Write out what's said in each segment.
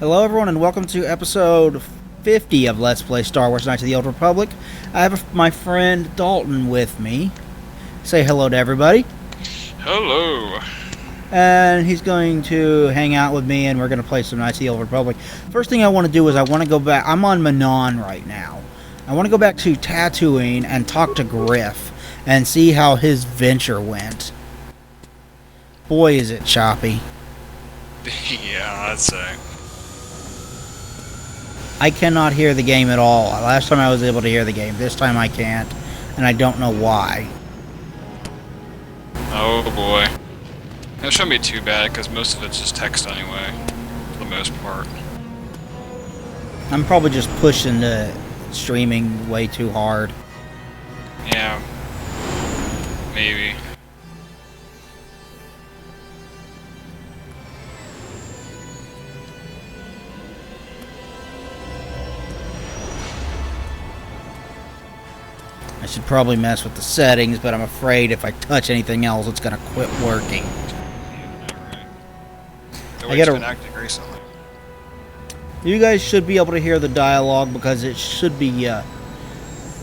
Hello everyone and welcome to episode 50 of Let's Play Star Wars Knights of the Old Republic. I have my friend Dalton with me. Say hello to everybody. Hello. And he's going to hang out with me and we're going to play some Knights of the Old Republic. First thing I want to do is I want to go back. I'm on Manon right now. I want to go back to Tatooine and talk to Griff and see how his venture went. Boy, is it choppy. Yeah, I'd say. I cannot hear the game at all. Last time I was able to hear the game. This time I can't, and I don't know why. Oh boy. It shouldn't be too bad, because most of it's just text anyway, for the most part. I'm probably just pushing the streaming way too hard. Yeah. Maybe. I should probably mess with the settings, but I'm afraid if I touch anything else, it's going to quit working. I gotta been acting recently. You guys should be able to hear the dialogue because it should be,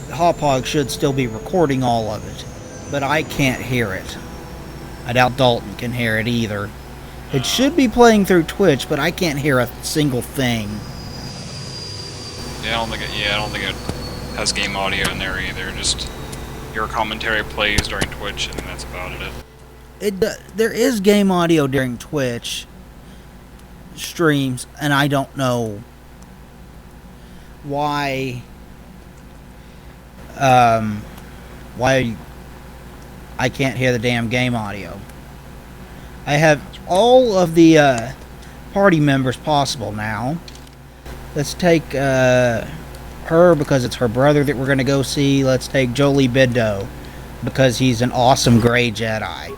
Hauppauge should still be recording all of it, but I can't hear it. I doubt Dalton can hear it either. It should be playing through Twitch, but I can't hear a single thing. Yeah, I don't think it has game audio in there either. Just your commentary plays during Twitch, and that's about it. There is game audio during Twitch streams, and I don't know why I can't hear the damn game audio. I have all of the party members possible now. Let's take her because it's her brother that we're going to go see. Let's take Jolie Biddo because he's an awesome gray Jedi.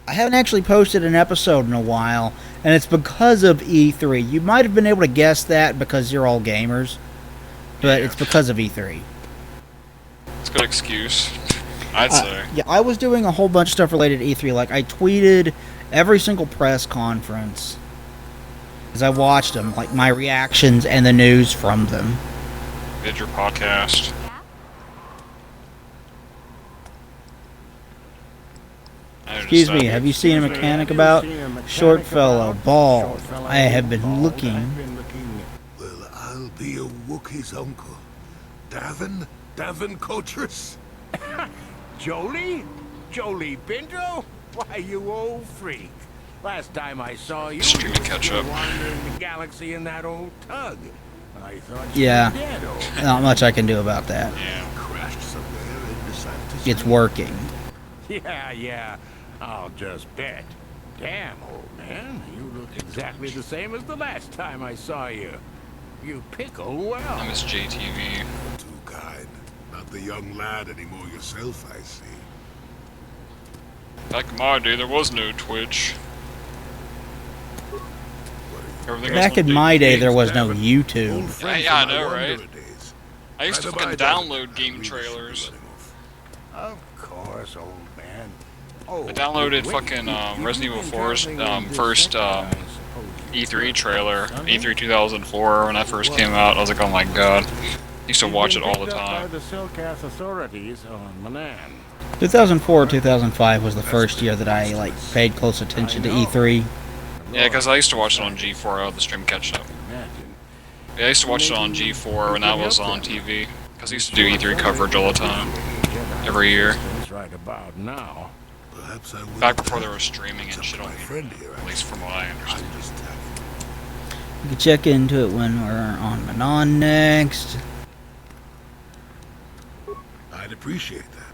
I haven't actually posted an episode in a while, and it's because of E3. You might have been able to guess that because you're all gamers, but it's because of E3. It's a good excuse, I'd say. Yeah, I was doing a whole bunch of stuff related to E3. Like, I tweeted every single press conference as I watched them, like my reactions and the news from them. Did your podcast. Excuse me, have you seen a mechanic about? Short fellow, bald. I have been looking. Well, I'll be a Wookiee's uncle. Davin Coatress? Jolie? Jolie Binto? Why, you old freak. Last time I saw you, Stream to catch up. wandering the galaxy in that old tug. I thought you Yeah, were dead, old not much I can do about that. Yeah. Crashed somewhere and decided to It's working. Yeah, I'll just bet. Damn, old man, you look exactly the same as the last time I saw you. You pickle I well. miss JTV. Too kind. Not the young lad anymore yourself, I see. Back in my day, there was no Twitch. Everything Back was in on my day, there DVD. was no YouTube. Yeah, I know, right? I used to fucking download game trailers. Of course, old man. Oh, I downloaded wait, fucking you Resident Evil been 4's traveling with first this I suppose you E3 trailer, Sonny? E3 2004, when that first came out. I was like, oh my god. I used to watch it all the Picked up by time. the Silcath authorities on Manan. 2004 or 2005 was the first year that I paid close attention to E3. Yeah, because I used to watch it on G4. I had the stream catch up. Imagine. Yeah, I used to watch it on G4 when that was on TV. Because I used to do E3 coverage all the time. Every year. Right about now. Perhaps I will. Back before there was streaming and shit on my here. friend here. At least from what I understand. I'm just You can check into it when we're on Manon next. I'd appreciate that.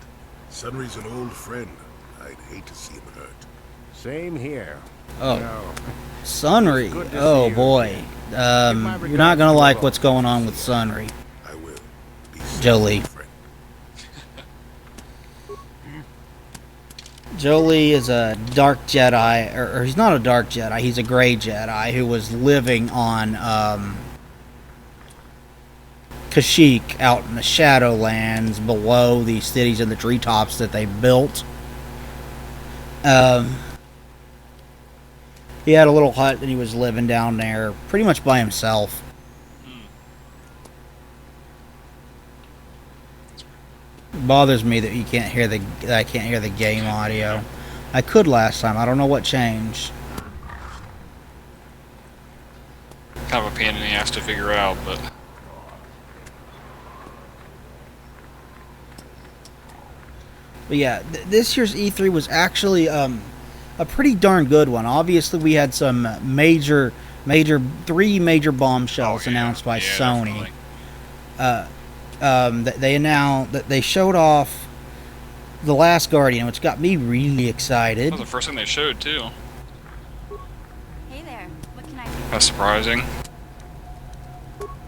Sunry's an old friend. I'd hate to see him hurt. Same here. Oh, No. Sunry. Good to Oh see you boy. again. You're not gonna like what's going on with Sunry. I will. Be Jolie. friend. Jolie is a dark Jedi, or he's not a dark Jedi, he's a gray Jedi who was living on Kashyyyk out in the Shadowlands below the cities and the treetops that they built. He had a little hut and he was living down there pretty much by himself. It bothers me that you can't hear that I can't hear the game audio. I could last time. I don't know what changed. Kind of a pain in the ass to figure out, but yeah, this year's E3 was actually a pretty darn good one. Obviously, we had some three major bombshells announced by Sony. They announced that they showed off The Last Guardian, which got me really excited. that was the first thing they showed too. Hey there. What can I do? That's surprising.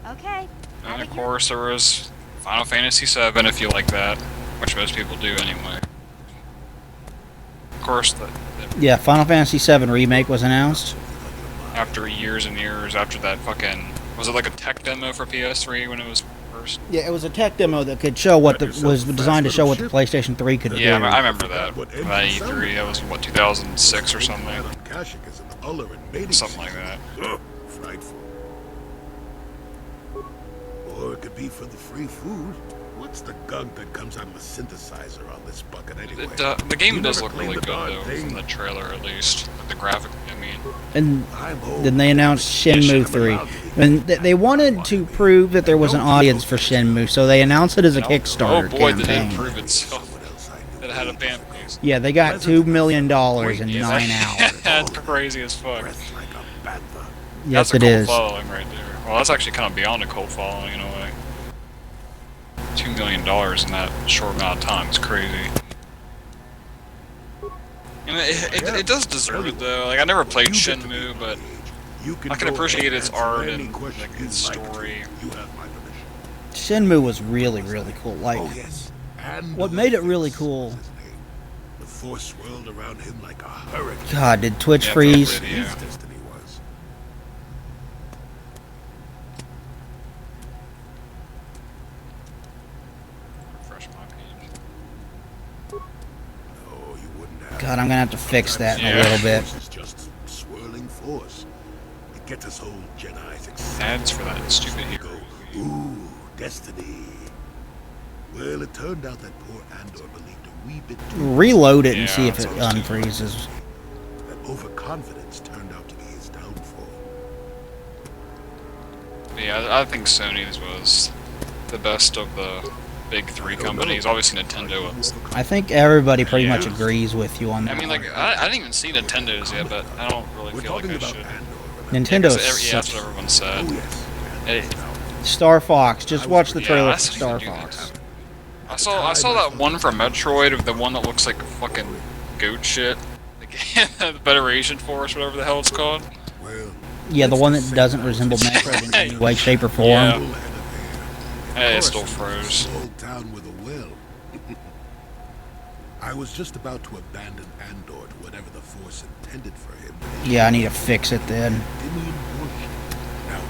Okay. And of course, there was Final Fantasy VII, if you like that, which most people do anyway. Of course, Yeah, Final Fantasy VII Remake was announced. after years and years after that fucking... Was it like a tech demo for PS3 when it was first? Yeah, it was a tech demo that could show what was designed to show what the PlayStation 3 could do. Yeah, I remember that. That E3, that was, what, 2006 or something? Something like that. Frightful. Or it could be for the free food. What's the gunk that comes out of the synthesizer on this bucket anyway? The game does look really good, though, from the trailer at least. The graphic, I mean. And then they announced Shenmue 3. And they wanted to prove that there was an audience for Shenmue, so they announced it as a Kickstarter Oh boy, campaign. did it prove itself. It had a fan base. Yeah, they got $2 million in 9 hours. That's crazy as fuck. Yes, That's a it cult is. following right there. Well, that's actually kind of beyond a cult following in a way. $2 million in that short amount of time is crazy. And it does deserve it though. Like I never played Shenmue, but I can appreciate its art and like its story. Shenmue was really, really cool. Like, what made it really cool? The force swirled around him like a hurricane. God, did Twitch Yeah, freeze? totally, yeah. His destiny was. Refresh my page. No, you wouldn't have. God, I'm gonna have to fix that in a Yeah. little bit. It's just swirling force. It gets us old Jedi's excited. Ads for that stupid hero. Ooh, destiny. Well, it turned out that poor Andor believed a wee bit too Reload it and Yeah, see if it that's what I was doing. unfreezes. that overconfidence turned out to be his downfall. Yeah, I think Sony's was the best of the big three companies. Obviously, Nintendo was. I think everybody pretty much Yeah. agrees with you on that. I mean, like, I didn't even see Nintendo's yet, but I don't really We're feel like talking I about should. Andor. Nintendo Yeah, that's sucks. what everyone said. Oh, yes. It- Star Fox. Just watch the Yeah, trailer I for still Star do Fox. that. I saw that one for Metroid of the one that looks like fucking goat shit. The Federation Force, whatever the hell it's called. Well, Yeah, the one that doesn't resemble Metroid in any way, shape, or form. Yeah. full head of hair. Hey, it still froze. Old town with a well. I was just about to abandon Andor to whatever the Force intended for him. Yeah, I need to fix it then. Endymion bullshit. Now,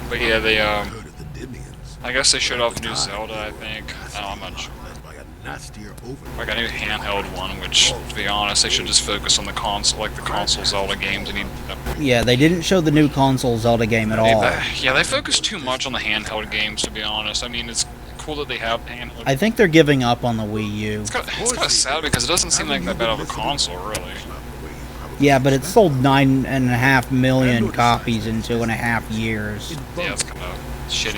But yeah, they heard of the Dymians. I guess they showed off new Zelda. I think. I'm not sure. Led by a nastier over. Like a new handheld one, which, to be honest, they should just focus on the console, like the console Zelda games. They need. Yeah, they didn't show the new console Zelda game at all. Yeah, they focus too much on the handheld games. To be honest, I mean, it's cool that they have handheld. I think they're giving up on the Wii U. It's kind of sad because it doesn't seem like that bad of a console, really. Yeah, but it sold 9.5 million copies in 2.5 years. Yeah, it's kind of shitty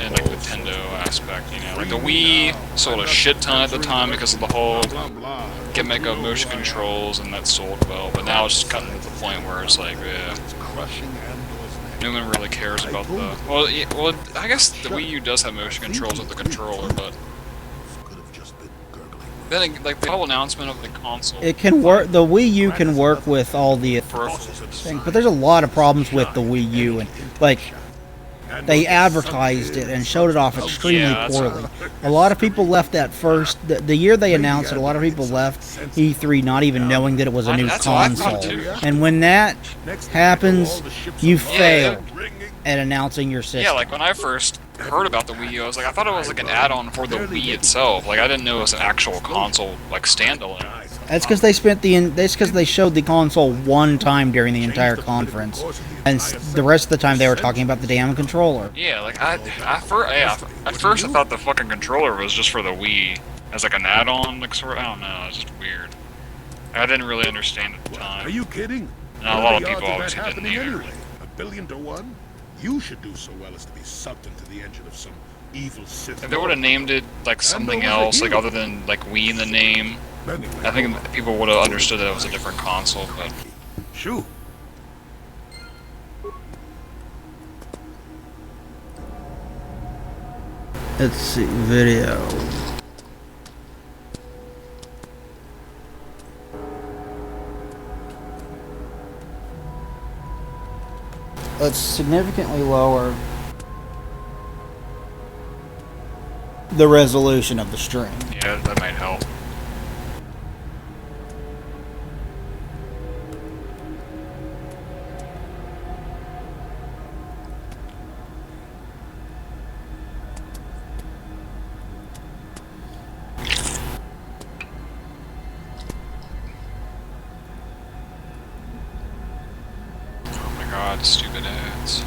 in like Nintendo aspect, you know. Like the Wii sold a shit ton at the time because of the whole gimmick of motion controls, and that sold well. But now it's just gotten to the point where it's like, yeah, no one really cares about the. Well, I guess the Wii U does have motion controls with the controller, but then like the whole announcement of the console. It can work. The Wii U can work with all the peripherals. things, but there's a lot of problems with the Wii U, and like they advertised it and showed it off extremely Yeah, that's poorly. A lot of people left that the year they announced it. A lot of people left E3 not even knowing that it was a new That's what I thought, console. too. And when that happens, you Yeah. fail at announcing your system. Yeah, like when I first heard about the Wii U, I was like, I thought it was like an add-on for the Wii itself. Like I didn't know it was an actual console, like standalone. That's because they spent that's because they showed the console one time during the entire conference, and the rest of the time they were talking about the damn controller. Yeah, like at first I thought the fucking controller was just for the Wii as like an add-on, like sort of. I don't know. It's just weird. I didn't really understand at the time. Are you kidding? No, a lot of people obviously didn't either. Anyway? 1,000,000,000 to 1? You should do so well as to be sucked into the engine of some evil Sith. If they would have named it like something else, like other than like Wii in the name, I think people would have understood that it was a different console. But Shoo. Let's see, video. Let's significantly lower the resolution of the stream. yeah, that might help. Oh my god, stupid ads.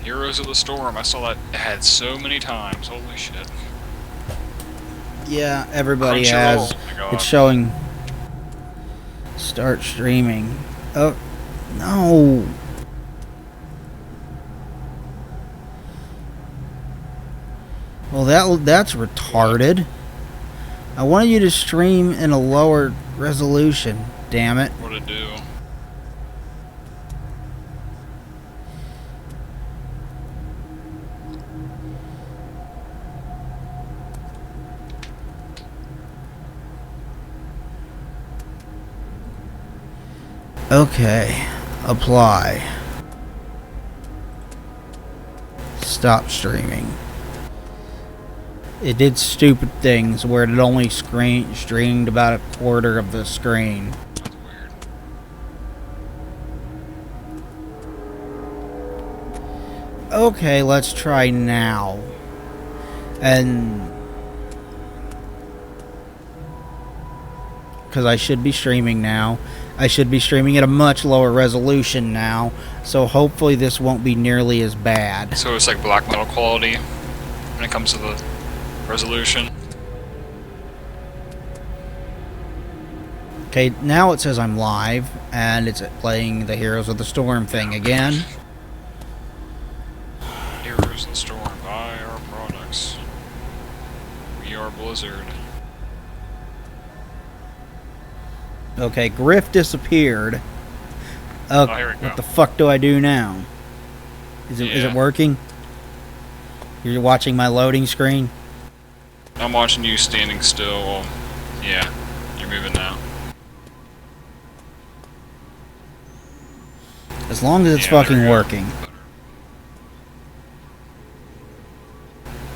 Heroes of the Storm, I saw that ad so many times, holy shit. Yeah, everybody Crunchyroll, has. oh my God. It's showing. Start streaming. Oh, no. Well, that's retarded. I wanted you to stream in a lower resolution. Damn it. What'd it do? Okay. Apply. Stop streaming. It did stupid things where it only streamed about a quarter of the screen. That's weird. Okay, let's try now. And because I should be streaming now. I should be streaming at a much lower resolution now, so hopefully this won't be nearly as bad. So it's like black metal quality when it comes to the resolution. Okay, now it says I'm live, and it's playing the Heroes of the Storm thing again. Heroes of the Storm, buy our products. We are Blizzard. Okay, Griff disappeared. Oh, here we go. What the fuck do I do now? Is it Yeah. working? You're watching my loading screen? I'm watching you standing still. Well, yeah, you're moving now. As long as it's Yeah, there fucking we go. working.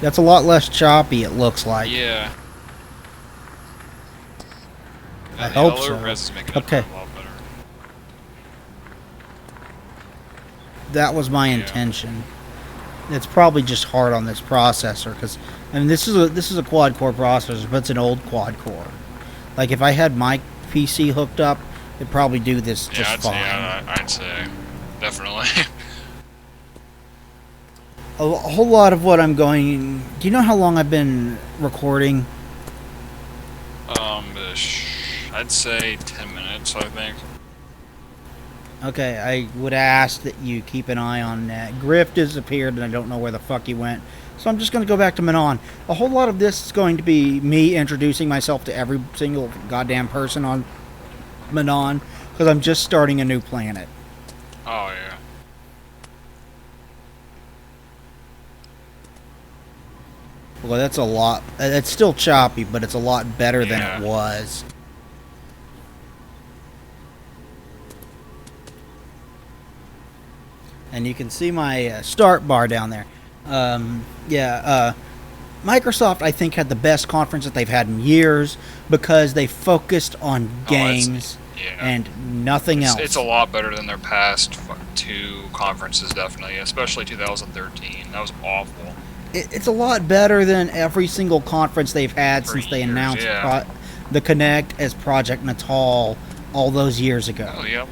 That's a lot less choppy, it looks like. Yeah. I The hope yellow so. res is making it Okay. a lot better. That was my intention. It's probably just hard on this processor because I mean this is a quad core processor, but it's an old quad core. Like if I had my PC hooked up, it'd probably do this just Yeah, fine. I'd say definitely. A whole lot of what I'm going. Do you know how long I've been recording? I'd say 10 minutes. I think. Okay, I would ask that you keep an eye on that. Griff disappeared, and I don't know where the fuck he went. So I'm just going to go back to Manon. A whole lot of this is going to be me introducing myself to every single goddamn person on Manon, because I'm just starting a new planet. Oh yeah. Well, that's a lot. It's still choppy, but it's a lot better than Yeah. it was. And you can see my start bar down there. Microsoft, I think, had the best conference that they've had in years because they focused on games Yeah. and nothing else. It's a lot better than their past two conferences, definitely, especially 2013. That was awful. It's a lot better than every single conference they've had For since they years, announced yeah. the Kinect as Project Natal all those years ago. Oh, yep.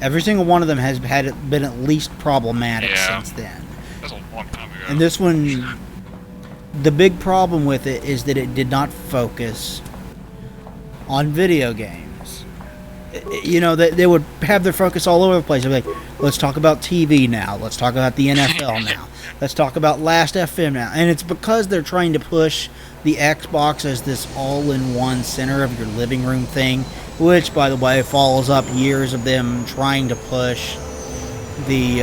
Every single one of them has been at least problematic Yeah. since then. That's a long time ago. And this one, the big problem with it is that it did not focus on video games. You know, they would have their focus all over the place. They'd be like, let's talk about TV now. Let's talk about the NFL now. Let's talk about Last FM now. And it's because they're trying to push the Xbox as this all-in-one center of your living room thing, which, by the way, follows up years of them trying to push the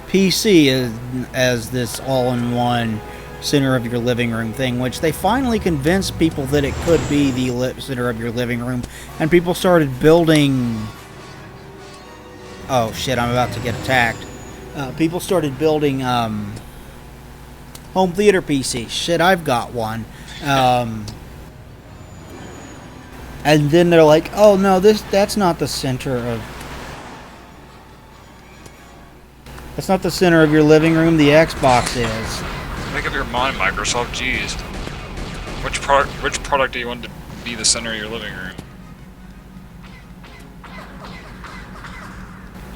PC as this all-in-one center of your living room thing, which they finally convinced people that it could be the center of your living room, and people started building. Oh shit! I'm about to get attacked. People started building home theater PCs. Shit, I've got one. And then they're like, "Oh no, that's not the center of." That's not the center of your living room. The Xbox is. Make up your mind, Microsoft. Jeez. Which product do you want to be the center of your living room?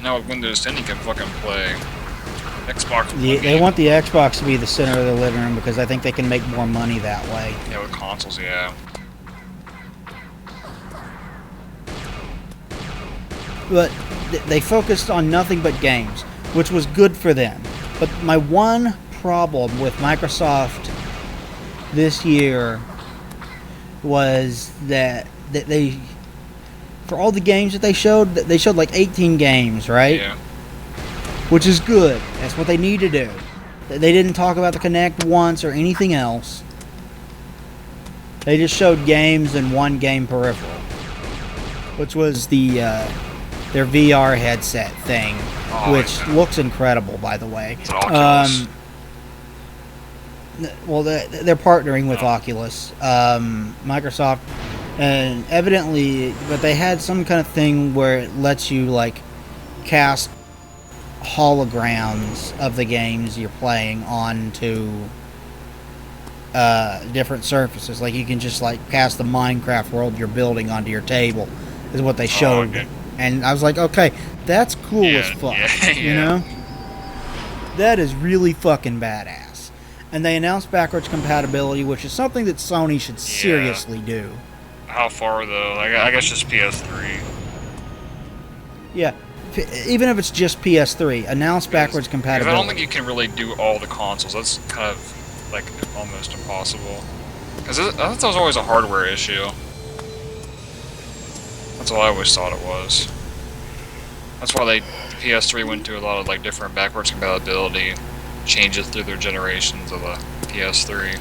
Now with Windows 10, you can fucking play Xbox. They want the Xbox to be the center of the living room because I think they can make more money that way. Yeah, with consoles, yeah. But they focused on nothing but games, which was good for them. But my one problem with Microsoft this year was that they, for all the games that they showed like 18 games, right? Yeah. Which is good. That's what they need to do. They didn't talk about the Kinect once or anything else. They just showed games and one game peripheral, which was their VR headset thing, which looks incredible, by the way. It's Oculus. Well, they're partnering with Oculus, Microsoft, and evidently, but they had some kind of thing where it lets you like cast holograms of the games you're playing onto different surfaces. Like you can just like cast the Minecraft world you're building onto your table, is what they showed. Okay. And I was like, okay, that's cool as fuck. Yeah, You know? That is really fucking badass. And they announced backwards compatibility, which is something that Sony should seriously do. How far though? Like, I guess just PS3. Yeah. Even if it's just PS3, announce backwards Because compatibility. I don't think you can really do all the consoles. That's kind of like almost impossible. Because I thought that was always a hardware issue. That's all I always thought it was. That's why the PS3 went to a lot of like different backwards compatibility changes through their generations of the PS3.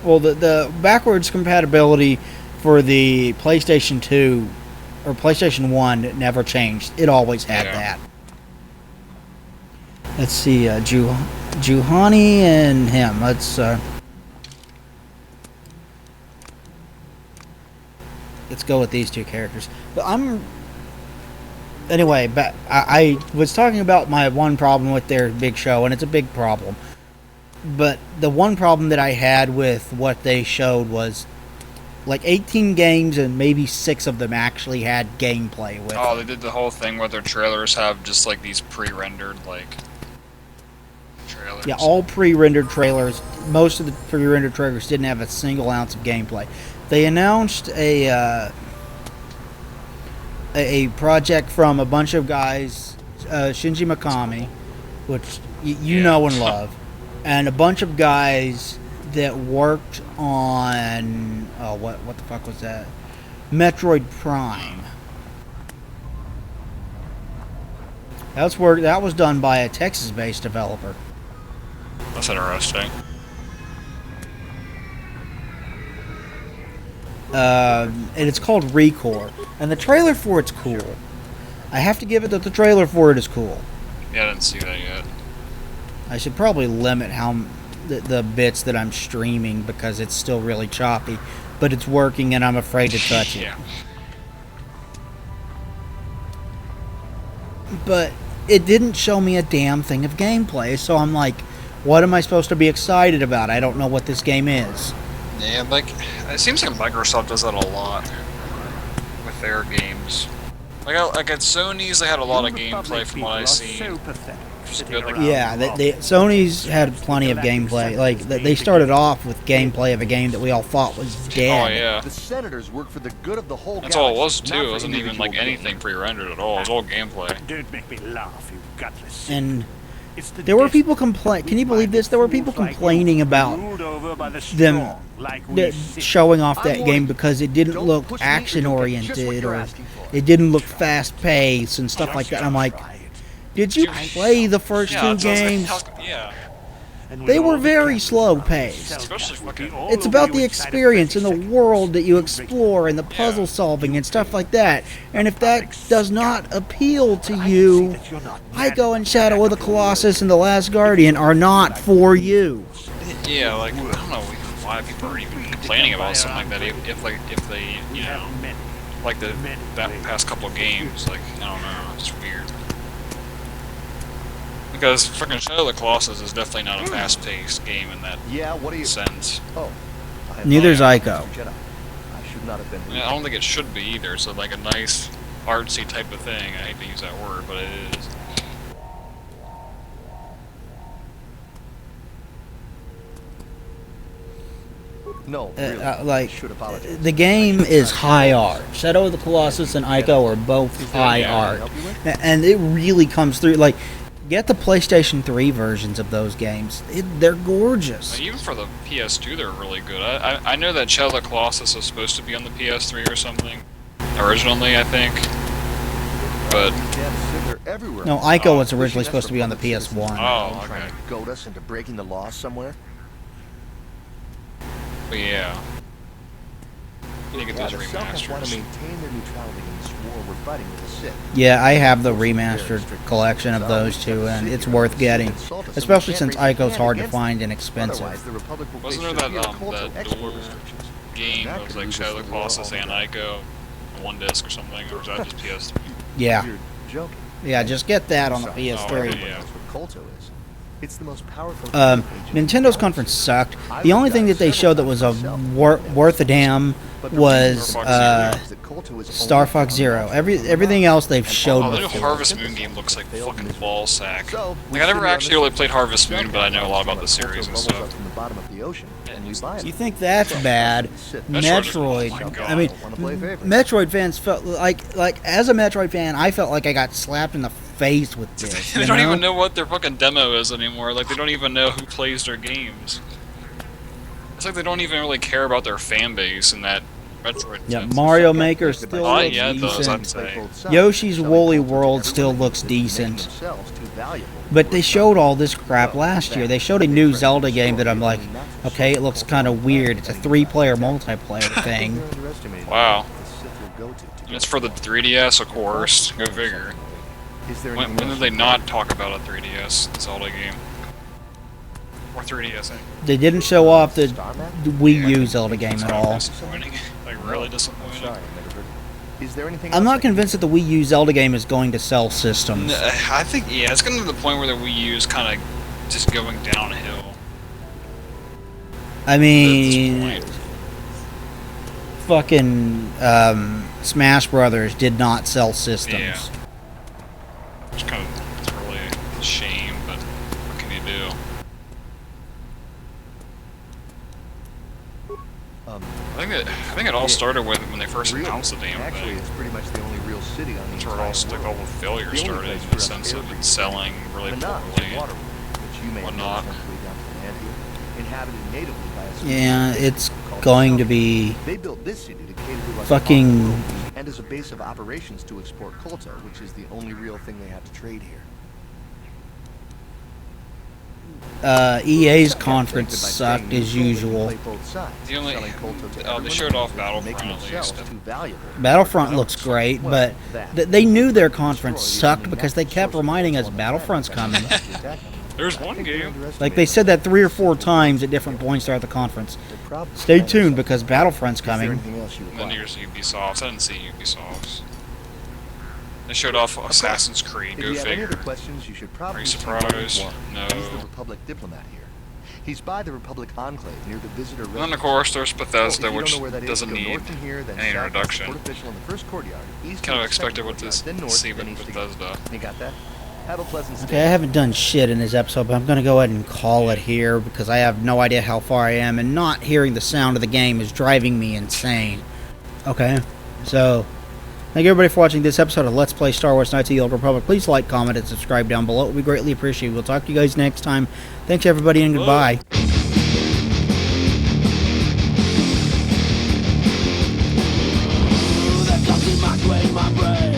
Well, the backwards compatibility for the PlayStation 2 or PlayStation 1 never changed. It always had that. Let's see, Juhani and him. Let's go with these two characters. But anyway, but I was talking about my one problem with their big show, and it's a big problem. But the one problem that I had with what they showed was like 18 games, and maybe 6 of them actually had gameplay with Oh, them. they did the whole thing where their trailers have just like these pre-rendered like trailers. Yeah, all pre-rendered trailers. Most of the pre-rendered trailers didn't have a single ounce of gameplay. They announced a project from a bunch of guys, Shinji Mikami, which you know and love, and a bunch of guys that worked on what the fuck was that? Metroid Prime. That was done by a Texas-based developer. That's interesting. And it's called Recore, and the trailer for it's cool. I have to give it that the trailer for it is cool. Yeah, I didn't see that yet. I should probably limit how the bits that I'm streaming because it's still really choppy, but it's working and I'm afraid to touch it. Yeah. But it didn't show me a damn thing of gameplay. So I'm like, what am I supposed to be excited about? I don't know what this game is. Yeah, like, it seems like Microsoft does that a lot with their games. Like at Sony's, they had a lot of gameplay from what I see. Yeah, Sony's had plenty of gameplay. Like, they started off with gameplay of a game that we all thought was dead. Oh, yeah. The senators work for the good of the whole That's all it was, galaxy, too. not It for wasn't even, like, individual anything pre-rendered at all. It was all gameplay. Don't make me laugh, you gutless. And It's the there were destiny people can you believe this? There were people like you, complaining about ruled over by the them strong, like we sit. showing off that I'm game warning because it didn't Don't look push me or you'll get just what action-oriented you're or asking for. it didn't look fast-paced and stuff like that. And I'm like, did you play the first Yeah, two that's what I was games? like, yeah. They were very slow-paced. Especially fucking... It's about the experience and the world that you explore and the puzzle solving and stuff like that. And if that does not appeal to you, Ico and Shadow of the Colossus and The Last Guardian are not for you. Yeah, like, I don't know why people are even complaining about something like that if they, you know, like that past couple of games, like, I don't know, it's just weird. Because freaking Shadow of the Colossus is definitely not a fast-paced game in that Yeah, what are you? sense. Oh, I have Neither's not- Ico. Jedi. I should not have been. I mean, I don't think it should be either, so like a nice, artsy type of thing. I hate to use that word, but it is. No, really. Like, should apologize. the game is high art. Shadow of the Colossus and Ico are both high Yeah. art. And it really comes through. Like, get the PlayStation 3 versions of those games. They're gorgeous. Like, even for the PS2, they're really good. I know that Shadow of the Colossus is supposed to be on the PS3 or something. Originally, I think. But, They're everywhere. No, Ico was originally supposed to be on the PS1. oh, Trying okay. to goad us into breaking the law somewhere. But yeah. You need to get Yeah, those the Selkins want to remasters. maintain their neutrality in this war we're fighting with the Sith. Yeah, I have the remastered collection of those two, and it's worth getting. Especially since Ico's hard to find and Otherwise, expensive. the Republic will Wasn't face there severe that, cultural that export dual restrictions. game That that was could like lose us Shadow of the the war Colossus and altogether. Ico, one disc or something, or was that just PS3? Yeah, You're joking. yeah, just get that on the Sorry. Oh, PS3. okay, yeah. That's what Kolto is. It's the most powerful. Nintendo conference sucked. The only thing that they showed that was worth a damn was Star Fox Zero. Everything else they've showed Oh, the new before. Harvest Moon game looks like fucking ball sack. Like, I never actually really played Harvest Moon, but I know a lot about the series and stuff. From the bottom of the ocean, and we buy You them. think that's bad? Metroid. Oh my God. I mean, Wanna play favorites? Metroid fans felt like as a Metroid fan, I felt like I got slapped in the face with this. They you don't know? even know what their fucking demo is anymore. Like, they don't even know who plays their games. It's like they don't even really care about their fan base in that Metroid Yeah, sense. Mario Maker still Oh, looks yeah, it does, I'd decent. say. Yoshi's Woolly World still looks decent. But they showed all this crap last year. They showed a new Zelda game that I'm like, okay, it looks kind of weird. It's a 3-player multiplayer thing. Wow. And it's for the 3DS, of course. Go figure. When did they not talk about a 3DS Zelda game? Or 3DS, I think. They didn't show off the Wii U Zelda game at all. Disappointing. Like, really disappointing. Is there anything I'm else I not can convinced that the Wii U Zelda game is going to sell systems. I think, yeah, it's getting to the point where the Wii U is kind of just going downhill. I At mean, this point. fucking Smash Brothers did not sell systems. Yeah. It's kind of, it's really a shame, but what can you do? I think it all started with when they first Really? announced the damn Actually, thing. it's pretty much the only real city on the That's where it all, entire like, all world. the failure The only started place in for the us sense to of ever it selling really Manan, poorly. the water, which you may know whatnot. essentially down to the land here, inhabited natively by a Yeah, species it's called going to Selkins. be They built this city to cater to us fucking- on the world, and as a base of operations to export Kolto, which is the only real thing they have to trade here. EA's Kept conference by sucked staying as neutral, they usual. play both sides, The only- selling Kolto to they everyone showed off and Battlefront making at themselves least. too valuable. Battlefront looks great, but That. they knew their conference sucked because they kept reminding us Battlefront's coming. There's one game. Like they said that 3 or 4 times at different points throughout the conference. Stay tuned because Battlefront's coming. And then here's Ubisoft. I didn't see Ubisoft. They showed off Assassin's Creed. If Go you have any figure. other questions, you should probably you see surprised? Warren. No. He's the Republic diplomat here. He's by the Republic Enclave near the visitor And residence. then of course there's Bethesda, If you which don't know where that is, doesn't go need north from here, then any south past the introduction. port official in the first courtyard, east Kind of the second expected what courtyard, this then north, see then with east again. Bethesda. You got that? Have a pleasant stay. Okay, I haven't done shit in this episode, but I'm going to go ahead and call it here because I have no idea how far I am, and not hearing the sound of the game is driving me insane. Okay, so thank you everybody for watching this episode of Let's Play Star Wars Knights of the Old Republic. Please like, comment, and subscribe down below. It would be greatly appreciated. We'll talk to you guys next time. Thanks everybody, and goodbye. That comes in my brain,